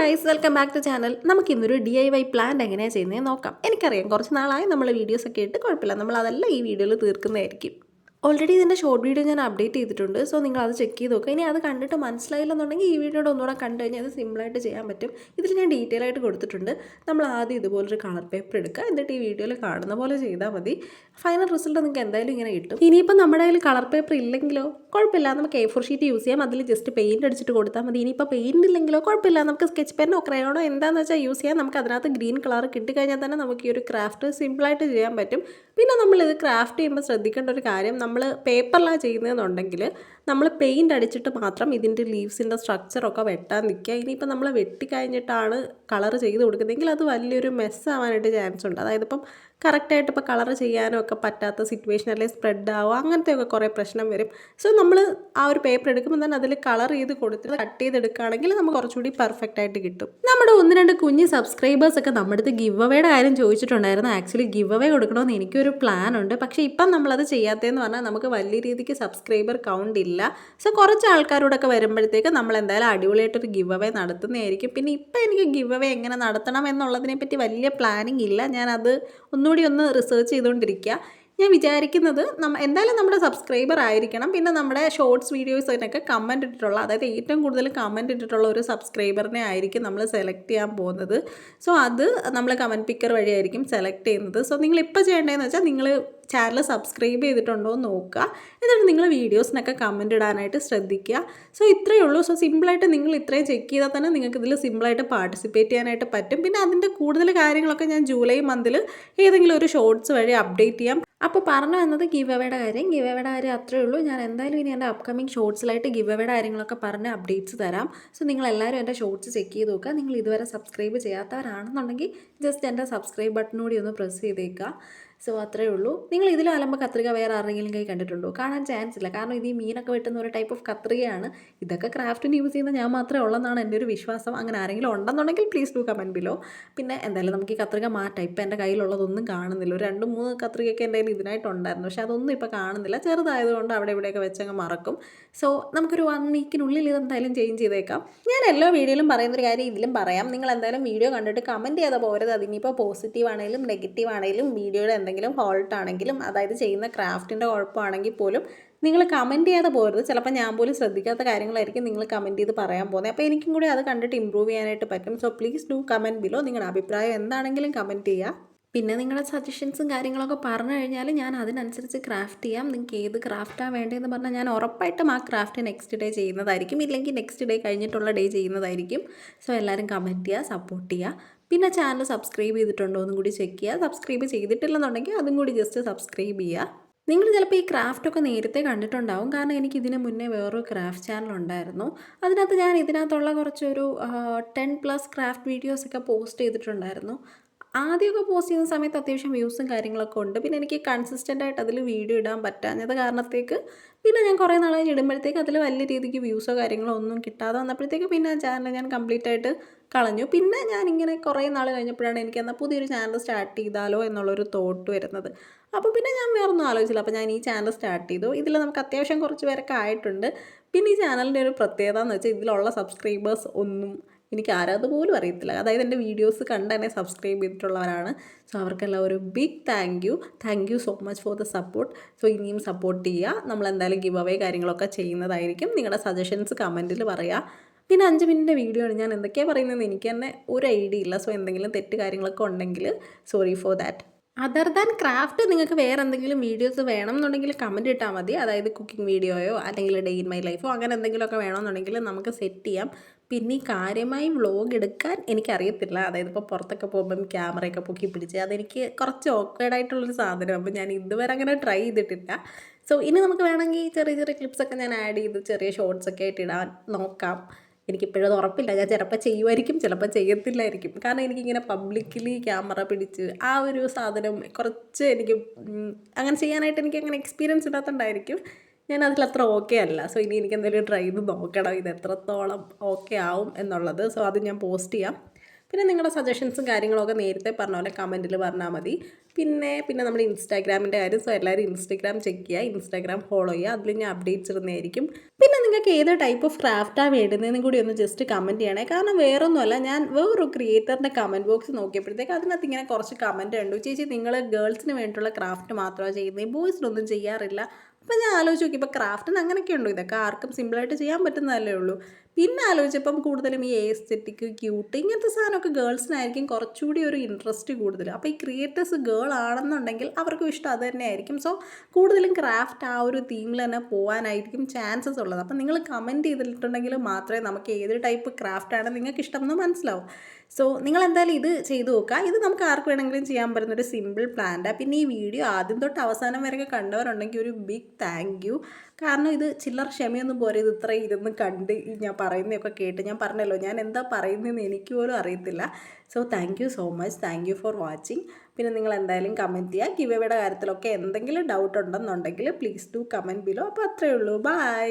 Guys, welcome back to channel. നമുക്ക് ഇന്നൊരു DIY plan എങ്ങനെയാണ് ചെയ്യുന്നത് നോക്കാം. എനിക്കറിയാം കുറച്ച് നാളായി നമ്മൾ വീഡിയോസൊക്കെ ഇട്ട്, കുഴപ്പമില്ല, നമ്മൾ അതെല്ലാം ഈ വീഡിയോയിൽ തീർക്കുന്നതായിരിക്കും. ഓൾറെഡി ഇതിൻ്റെ ഷോർട്ട് വീഡിയോ ഞാൻ അപ്ഡേറ്റ് ചെയ്തിട്ടുണ്ട്. സോ നിങ്ങൾ അത് ചെക്ക് ചെയ്ത് നോക്കുക. ഇനി അത് കണ്ടിട്ട് മനസ്സിലായില്ലെന്നുണ്ടെങ്കിൽ ഈ വീഡിയോയുടെ ഒന്നുകൂടെ കണ്ടു കഴിഞ്ഞാൽ അത് സിമ്പിളായിട്ട് ചെയ്യാൻ പറ്റും. ഇതിൽ ഞാൻ ഡീറ്റെയിൽ ആയിട്ട് കൊടുത്തിട്ടുണ്ട്. നമ്മൾ ആദ്യം ഇതുപോലൊരു കളർ പേപ്പർ എടുക്കുക, എന്നിട്ട് ഈ വീഡിയോയിൽ കാണുന്ന പോലെ ചെയ്താൽ മതി. ഫൈനൽ റിസൾട്ട് നിങ്ങൾക്ക് എന്തായാലും ഇങ്ങനെ കിട്ടും. ഇനിയിപ്പോൾ നമ്മുടെ കയ്യിൽ കളർ പേപ്പർ ഇല്ലെങ്കിലോ കുഴപ്പമില്ല, നമുക്ക് A4 ഷീറ്റ് യൂസ് ചെയ്യാം. അതിൽ ജസ്റ്റ് പെയിൻറ്റ് അടിച്ചിട്ട് കൊടുത്താൽ മതി. ഇനിയിപ്പോൾ പെയിൻറ്റ് ഇല്ലെങ്കിലോ കുഴപ്പമില്ല, നമുക്ക് സ്കെച്ച് പെന്നോ ക്രയോണോ എന്താണെന്ന് വെച്ചാൽ യൂസ് ചെയ്യാം. നമുക്ക് അതിനകത്ത് ഗ്രീൻ കളർ കിട്ടിക്കഴിഞ്ഞാൽ തന്നെ നമുക്ക് ഈ ഒരു ക്രാഫ്റ്റ് സിമ്പിളായിട്ട് ചെയ്യാൻ പറ്റും. പിന്നെ നമ്മളിത് ക്രാഫ്റ്റ് ചെയ്യുമ്പോൾ ശ്രദ്ധിക്കേണ്ട ഒരു കാര്യം, നമ്മൾ പേപ്പറിലാണ് ചെയ്യുന്നതെന്നുണ്ടെങ്കിൽ നമ്മൾ പെയിൻറ്റ് അടിച്ചിട്ട് മാത്രം ഇതിൻ്റെ ലീവ്സിൻ്റെ സ്ട്രക്ചറൊക്കെ വെട്ടാൻ നിൽക്കുക. ഇനിയിപ്പോൾ നമ്മൾ വെട്ടിക്കഴിഞ്ഞിട്ടാണ് കളർ ചെയ്ത് കൊടുക്കുന്നതെങ്കിൽ അത് വലിയൊരു മെസ്സ് ആവാനായിട്ട് ചാൻസ് ഉണ്ട്. അതായത് ഇപ്പം കറക്റ്റായിട്ട് ഇപ്പോൾ കളർ ചെയ്യാനും ഒക്കെ പറ്റാത്ത സിറ്റുവേഷൻ, അല്ലെങ്കിൽ സ്പ്രെഡ് ആവുക, അങ്ങനത്തെയൊക്കെ കുറേ പ്രശ്നം വരും. സോ നമ്മൾ ആ ഒരു പേപ്പർ എടുക്കുമ്പോൾ തന്നെ അതിൽ കളർ ചെയ്ത് കൊടുത്തിട്ട് കട്ട് ചെയ്തെടുക്കുകയാണെങ്കിൽ നമുക്ക് കുറച്ചുകൂടി പെർഫെക്റ്റ് ആയിട്ട് കിട്ടും. നമ്മുടെ 1-2 കുഞ്ഞ് സബ്സ്ക്രൈബേഴ്സൊക്കെ നമ്മുടെ അടുത്ത് ഗിവ് അവയുടെ കാര്യം ചോദിച്ചിട്ടുണ്ടായിരുന്നു. ആക്ച്വലി ഗിവ് അവേ കൊടുക്കണമെന്ന് എനിക്കൊരു പ്ലാൻ ഉണ്ട്. പക്ഷേ ഇപ്പം നമ്മളത് ചെയ്യാത്തതെന്ന് പറഞ്ഞാൽ നമുക്ക് വലിയ രീതിക്ക് സബ്സ്ക്രൈബർ കൗണ്ട് ഇല്ല. സോ കുറച്ച് ആൾക്കാരോടൊക്കെ വരുമ്പോഴത്തേക്ക് നമ്മൾ എന്തായാലും അടിപൊളിയായിട്ടൊരു ഗിവ് അവേ നടത്തുന്നതായിരിക്കും. പിന്നെ ഇപ്പം എനിക്ക് ഗിവ് അവേ എങ്ങനെ നടത്തണം എന്നുള്ളതിനെപ്പറ്റി വലിയ പ്ലാനിങ് ഇല്ല. ഞാനത് ഒന്നുകൂടി ഒന്ന് റിസർച്ച് ചെയ്തുകൊണ്ടിരിക്കുക. ഞാൻ വിചാരിക്കുന്നത് എന്തായാലും നമ്മുടെ സബ്സ്ക്രൈബർ ആയിരിക്കണം. പിന്നെ നമ്മുടെ ഷോർട്സ് വീഡിയോസിനൊക്കെ കമൻറ്റ് ഇട്ടിട്ടുള്ള, അതായത് ഏറ്റവും കൂടുതൽ കമൻറ്റ് ഇട്ടിട്ടുള്ള ഒരു സബ്സ്ക്രൈബറിനെ ആയിരിക്കും നമ്മൾ സെലക്ട് ചെയ്യാൻ പോകുന്നത്. സോ അത് നമ്മൾ കമൻറ്റ് പിക്കർ വഴിയായിരിക്കും സെലക്ട് ചെയ്യുന്നത്. സോ നിങ്ങളിപ്പോൾ ചെയ്യേണ്ടതെന്ന് വെച്ചാൽ നിങ്ങൾ ചാനൽ സബ്സ്ക്രൈബ് ചെയ്തിട്ടുണ്ടോ എന്ന് നോക്കുക. എന്നിട്ട് നിങ്ങൾ വീഡിയോസിനൊക്കെ കമൻറ്റ് ഇടാനായിട്ട് ശ്രദ്ധിക്കുക. സോ ഇത്രയേ ഉള്ളൂ. സോ സിമ്പിളായിട്ട് നിങ്ങൾ ഇത്രയും ചെക്ക് ചെയ്താൽ തന്നെ നിങ്ങൾക്ക് ഇതിൽ സിമ്പിളായിട്ട് പാർട്ടിസിപ്പേറ്റ് ചെയ്യാനായിട്ട് പറ്റും. പിന്നെ അതിൻ്റെ കൂടുതൽ കാര്യങ്ങളൊക്കെ ഞാൻ ജൂലൈ മന്തിൽ ഏതെങ്കിലും ഒരു ഷോർട്സ് വഴി അപ്ഡേറ്റ് ചെയ്യാം. അപ്പോൾ പറഞ്ഞു വന്നത് ഗിവ് അവയുടെ കാര്യം അത്രയേ ഉള്ളൂ. ഞാൻ എന്തായാലും ഇനി എൻ്റെ അപ്കമിങ് ഷോർട്സിലായിട്ട് ഗിവ് അവയുടെ കാര്യങ്ങളൊക്കെ പറഞ്ഞ് അപ്ഡേറ്റ്സ് തരാം. സോ നിങ്ങളെല്ലാവരും എൻ്റെ ഷോർട്സ് ചെക്ക് ചെയ്ത് നോക്കുക. നിങ്ങൾ ഇതുവരെ സബ്സ്ക്രൈബ് ചെയ്യാത്തവരാണെന്നുണ്ടെങ്കിൽ ജസ്റ്റ് എൻ്റെ സബ്സ്ക്രൈബ് ബട്ടൺ കൂടി ഒന്ന് പ്രസ് ചെയ്തേക്കുക. സോ അത്രയേ ഉള്ളൂ. നിങ്ങൾ ഇതിൽ അലമ്പ് കത്രിക വേറെ ആരെങ്കിലും കൈ കണ്ടിട്ടുണ്ടോ? കാണാൻ ചാൻസ് ഇല്ല. കാരണം ഇത് ഈ മീനൊക്കെ വെട്ടുന്ന ഒരു ടൈപ്പ് ഓഫ് കത്രികയാണ്. ഇതൊക്കെ ക്രാഫ്റ്റിന് യൂസ് ചെയ്യുന്ന ഞാൻ മാത്രമേ ഉള്ളതെന്നാണ് എൻ്റെ ഒരു വിശ്വാസം. അങ്ങനെ ആരെങ്കിലും ഉണ്ടെന്നുണ്ടെങ്കിൽ പ്ലീസ് ഡു കമൻറ്റ് ബിലോ. പിന്നെ എന്തായാലും നമുക്ക് ഈ കത്രിക മാറ്റാം. ഇപ്പം എൻ്റെ കയ്യിലുള്ളതൊന്നും കാണുന്നില്ല. ഒരു 2-3 കത്രികയൊക്കെ എൻ്റെ കയ്യിൽ ഇതിനായിട്ടുണ്ടായിരുന്നു. പക്ഷേ അതൊന്നും ഇപ്പോൾ കാണുന്നില്ല. ചെറുതായതുകൊണ്ട് അവിടെ ഇവിടെയൊക്കെ വെച്ചങ്ങ് മറക്കും. സോ നമുക്കൊരു 1 വീക്കിനുള്ളിൽ ഇതെന്തായാലും ചേഞ്ച് ചെയ്തേക്കാം. ഞാൻ എല്ലാ വീഡിയോയിലും പറയുന്നൊരു കാര്യം ഇതിലും പറയാം. നിങ്ങൾ എന്തായാലും വീഡിയോ കണ്ടിട്ട് കമൻറ്റ് ചെയ്താൽ പോരുത്. അതിനിപ്പോൾ പോസിറ്റീവ് ആണെങ്കിലും നെഗറ്റീവ് ആണെങ്കിലും വീഡിയോയുടെ എന്തെങ്കിലും ഫോൾട്ട് ആണെങ്കിലും, അതായത് ചെയ്യുന്ന ക്രാഫ്റ്റിൻ്റെ കുഴപ്പമാണെങ്കിൽ പോലും നിങ്ങൾ കമൻറ്റ് ചെയ്യാതെ പോരുത്. ചിലപ്പോൾ ഞാൻ പോലും ശ്രദ്ധിക്കാത്ത കാര്യങ്ങളായിരിക്കും നിങ്ങൾ കമൻറ്റ് ചെയ്ത് പറയാൻ പോകുന്നത്. അപ്പോൾ എനിക്കും കൂടി അത് കണ്ടിട്ട് ഇമ്പ്രൂവ് ചെയ്യാനായിട്ട് പറ്റും. So please do comment below. നിങ്ങളുടെ അഭിപ്രായം എന്താണെങ്കിലും കമൻറ്റ് ചെയ്യുക. പിന്നെ നിങ്ങളുടെ സജഷൻസും കാര്യങ്ങളൊക്കെ പറഞ്ഞു കഴിഞ്ഞാൽ ഞാൻ അതിനനുസരിച്ച് ക്രാഫ്റ്റ് ചെയ്യാം. നിങ്ങൾക്ക് ഏത് ക്രാഫ്റ്റാണ് വേണ്ടതെന്ന് പറഞ്ഞാൽ ഞാൻ ഉറപ്പായിട്ടും ആ ക്രാഫ്റ്റ് നെക്സ്റ്റ് ഡേ ചെയ്യുന്നതായിരിക്കും. ഇല്ലെങ്കിൽ നെക്സ്റ്റ് ഡേ കഴിഞ്ഞിട്ടുള്ള ഡേ ചെയ്യുന്നതായിരിക്കും. സോ എല്ലാവരും കമൻറ്റ് ചെയ്യുക, സപ്പോർട്ട് ചെയ്യുക. പിന്നെ ചാനൽ സബ്സ്ക്രൈബ് ചെയ്തിട്ടുണ്ടോ എന്നും കൂടി ചെക്ക് ചെയ്യുക. സബ്സ്ക്രൈബ് ചെയ്തിട്ടില്ലെന്നുണ്ടെങ്കിൽ അതും കൂടി ജസ്റ്റ് സബ്സ്ക്രൈബ് ചെയ്യുക. നിങ്ങൾ ചിലപ്പോൾ ഈ ക്രാഫ്റ്റൊക്കെ നേരത്തെ കണ്ടിട്ടുണ്ടാവും. കാരണം എനിക്ക് ഇതിന് മുന്നേ വേറൊരു ക്രാഫ്റ്റ് ചാനൽ ഉണ്ടായിരുന്നു. അതിനകത്ത് ഞാൻ ഇതിനകത്തുള്ള കുറച്ചൊരു 10+ ക്രാഫ്റ്റ് വീഡിയോസൊക്കെ പോസ്റ്റ് ചെയ്തിട്ടുണ്ടായിരുന്നു. ആദ്യമൊക്കെ പോസ്റ്റ് ചെയ്യുന്ന സമയത്ത് അത്യാവശ്യം വ്യൂസും കാര്യങ്ങളൊക്കെ ഉണ്ട്. പിന്നെ എനിക്ക് കൺസിസ്റ്റൻ്റ് ആയിട്ട് അതിൽ വീഡിയോ ഇടാൻ പറ്റാഞ്ഞത് കാരണത്തേക്ക് പിന്നെ ഞാൻ കുറേ നാൾ കഴിഞ്ഞ് ഇടുമ്പോഴത്തേക്ക് അതിൽ വലിയ രീതിക്ക് വ്യൂസോ കാര്യങ്ങളോ ഒന്നും കിട്ടാതെ വന്നപ്പോഴത്തേക്ക് പിന്നെ ആ ചാനൽ ഞാൻ കംപ്ലീറ്റ് ആയിട്ട് കളഞ്ഞു. പിന്നെ ഞാനിങ്ങനെ കുറേ നാൾ കഴിഞ്ഞപ്പോഴാണ് എനിക്ക് എന്നാൽ പുതിയൊരു ചാനൽ സ്റ്റാർട്ട് ചെയ്താലോ എന്നുള്ളൊരു തോട്ട് വരുന്നത്. അപ്പോൾ പിന്നെ ഞാൻ വേറൊന്നും ആലോചിച്ചില്ല. അപ്പോൾ ഞാൻ ഈ ചാനൽ സ്റ്റാർട്ട് ചെയ്തു. ഇതിൽ നമുക്ക് അത്യാവശ്യം കുറച്ച് പേരൊക്കെ ആയിട്ടുണ്ട്. പിന്നെ ഈ ചാനലിൻ്റെ ഒരു പ്രത്യേകത എന്ന് വെച്ചാൽ ഇതിലുള്ള സബ്സ്ക്രൈബേഴ്സ് ഒന്നും എനിക്ക് ആരാത് പോലും അറിയത്തില്ല. അതായത് എൻ്റെ വീഡിയോസ് കണ്ട് എന്നെ സബ്സ്ക്രൈബ് ചെയ്തിട്ടുള്ളവരാണ്. സോ അവർക്കെല്ലാം ഒരു big thank you so much for the support. So ഇനിയും സപ്പോർട്ട് ചെയ്യുക. നമ്മളെന്തായാലും ഗിവ് അവേ കാര്യങ്ങളൊക്കെ ചെയ്യുന്നതായിരിക്കും. നിങ്ങളുടെ സജഷൻസ് കമൻറ്റിൽ പറയുക. പിന്നെ 5 മിനിറ്റിൻ്റെ വീഡിയോ ആണ്. ഞാൻ എന്തൊക്കെയാണ് പറയുന്നത് എനിക്ക് തന്നെ ഒരു ഐഡിയ ഇല്ല. സോ എന്തെങ്കിലും തെറ്റ് കാര്യങ്ങളൊക്കെ ഉണ്ടെങ്കിൽ sorry for that. Other than craft നിങ്ങൾക്ക് വേറെ എന്തെങ്കിലും വീഡിയോസ് വേണം എന്നുണ്ടെങ്കിൽ കമൻറ്റ് ഇട്ടാൽ മതി. അതായത് കുക്കിംഗ് വീഡിയോയോ അല്ലെങ്കിൽ ഡേ ഇൻ മൈ ലൈഫോ അങ്ങനെ എന്തെങ്കിലുമൊക്കെ വേണമെന്നുണ്ടെങ്കിൽ നമുക്ക് സെറ്റ് ചെയ്യാം. പിന്നെ ഈ കാര്യമായി വ്ളോഗ് എടുക്കാൻ എനിക്കറിയത്തില്ല. അതായത് ഇപ്പോൾ പുറത്തൊക്കെ പോകുമ്പം ക്യാമറയൊക്കെ പൊക്കി പിടിച്ച് അതെനിക്ക് കുറച്ച് ഓക്വേർഡായിട്ടുള്ളൊരു സാധനം. അപ്പോൾ ഞാൻ ഇതുവരെ അങ്ങനെ ട്രൈ ചെയ്തിട്ടില്ല. സോ ഇനി നമുക്ക് വേണമെങ്കിൽ ചെറിയ ചെറിയ ക്ലിപ്സൊക്കെ ഞാൻ ആഡ് ചെയ്ത് ചെറിയ ഷോർട്സൊക്കെ ആയിട്ട് ഇടാൻ നോക്കാം. എനിക്കിപ്പോഴും അത് ഉറപ്പില്ല. ഞാൻ ചിലപ്പോൾ ചെയ്യുമായിരിക്കും, ചിലപ്പോൾ ചെയ്യത്തില്ലായിരിക്കും. കാരണം എനിക്കിങ്ങനെ പബ്ലിക്കലി ക്യാമറ പിടിച്ച് ആ ഒരു സാധനം കുറച്ച് എനിക്ക് അങ്ങനെ ചെയ്യാനായിട്ട് എനിക്കങ്ങനെ എക്സ്പീരിയൻസ് ഇല്ലാത്തതുകൊണ്ടായിരിക്കും ഞാൻ അതിലത്ര ഓക്കെ അല്ല. സോ ഇനി എനിക്ക് എന്തെങ്കിലും ട്രൈ ചെയ്ത് നോക്കണം ഇത് എത്രത്തോളം ഓക്കെ ആവും എന്നുള്ളത്. സോ അത് ഞാൻ പോസ്റ്റ് ചെയ്യാം. പിന്നെ നിങ്ങളുടെ സജഷൻസും കാര്യങ്ങളൊക്കെ നേരത്തെ പറഞ്ഞ പോലെ കമൻറ്റിൽ പറഞ്ഞാൽ മതി. പിന്നെ നമ്മുടെ ഇൻസ്റ്റാഗ്രാമിൻ്റെ കാര്യം. സോ എല്ലാവരും ഇൻസ്റ്റാഗ്രാം ചെക്ക് ചെയ്യുക, ഇൻസ്റ്റാഗ്രാം ഫോളോ ചെയ്യുക. അതിൽ ഞാൻ അപ്ഡേറ്റ്സ് ഇടുന്നതായിരിക്കും. പിന്നെ നിങ്ങൾക്ക് ഏത് ടൈപ്പ് ഓഫ് ക്രാഫ്റ്റാണ് വേണ്ടുന്നതെന്നും കൂടി ഒന്ന് ജസ്റ്റ് കമൻറ്റ് ചെയ്യണേ. കാരണം വേറൊന്നുമല്ല, ഞാൻ വേറൊരു ക്രിയേറ്ററിൻ്റെ കമൻറ്റ് ബോക്സ് നോക്കിയപ്പോഴത്തേക്ക് അതിനകത്ത് ഇങ്ങനെ കുറച്ച് കമൻറ്റ് കണ്ടു. ചേച്ചി നിങ്ങൾ ഗേൾസിന് വേണ്ടിയിട്ടുള്ള ക്രാഫ്റ്റ് മാത്രമാണ് ചെയ്യുന്നത്, ബോയ്സിനൊന്നും ചെയ്യാറില്ല. അപ്പം ഞാൻ ആലോചിച്ച് നോക്കി, ഇപ്പോൾ ക്രാഫ്റ്റിന് അങ്ങനെയൊക്കെ ഉണ്ടോ? ഇതൊക്കെ ആർക്കും സിമ്പിളായിട്ട് ചെയ്യാൻ പറ്റുന്നതല്ലേ ഉള്ളൂ. പിന്നെ ആലോചിച്ചപ്പം കൂടുതലും ഈ എസ്തെറ്റിക്, ക്യൂട്ട് ഇങ്ങനത്തെ സാധനമൊക്കെ ഗേൾസിനായിരിക്കും കുറച്ചുകൂടി ഒരു ഇൻട്രസ്റ്റ് കൂടുതൽ. അപ്പോൾ ഈ ക്രിയേറ്റേഴ്സ് ഗേൾ ആണെന്നുണ്ടെങ്കിൽ അവർക്കും ഇഷ്ടം അത് തന്നെ ആയിരിക്കും. സോ കൂടുതലും ക്രാഫ്റ്റ് ആ ഒരു തീമിൽ തന്നെ പോകാനായിരിക്കും ചാൻസസ് ഉള്ളത്. അപ്പം നിങ്ങൾ കമൻറ്റ് ചെയ്തിട്ടുണ്ടെങ്കിൽ മാത്രമേ നമുക്ക് ഏത് ടൈപ്പ് ക്രാഫ്റ്റാണ് നിങ്ങൾക്ക് ഇഷ്ടം എന്ന് മനസ്സിലാവും. സോ നിങ്ങൾ എന്തായാലും ഇത് ചെയ്തു നോക്കുക. ഇത് നമുക്ക് ആർക്ക് വേണമെങ്കിലും ചെയ്യാൻ പറ്റുന്നൊരു സിമ്പിൾ പ്ലാന്റാണ്. പിന്നെ ഈ വീഡിയോ ആദ്യം തൊട്ട് അവസാനം വരെയൊക്കെ കണ്ടവരുണ്ടെങ്കിൽ ഒരു ബിഗ് താങ്ക് യു. കാരണം ഇത് ചില്ലറ ക്ഷമയൊന്നും പോരെ, ഇത് ഇത്രയും ഇരുന്ന് കണ്ട് ഞാൻ പറയുന്നതൊക്കെ കേട്ട്. ഞാൻ പറഞ്ഞല്ലോ, ഞാൻ എന്താ പറയുന്നതെന്ന് എനിക്ക് പോലും അറിയത്തില്ല. So thank you so much, thank you for watching. പിന്നെ നിങ്ങൾ എന്തായാലും കമൻറ്റ് ചെയ്യുക. ഗിവ് എവേയുടെ കാര്യത്തിലൊക്കെ എന്തെങ്കിലും ഡൗട്ട് ഉണ്ടെന്നുണ്ടെങ്കിൽ പ്ലീസ് ഡു കമൻറ്റ് ബിലോ. അപ്പോൾ അത്രയേ ഉള്ളൂ. ബൈ.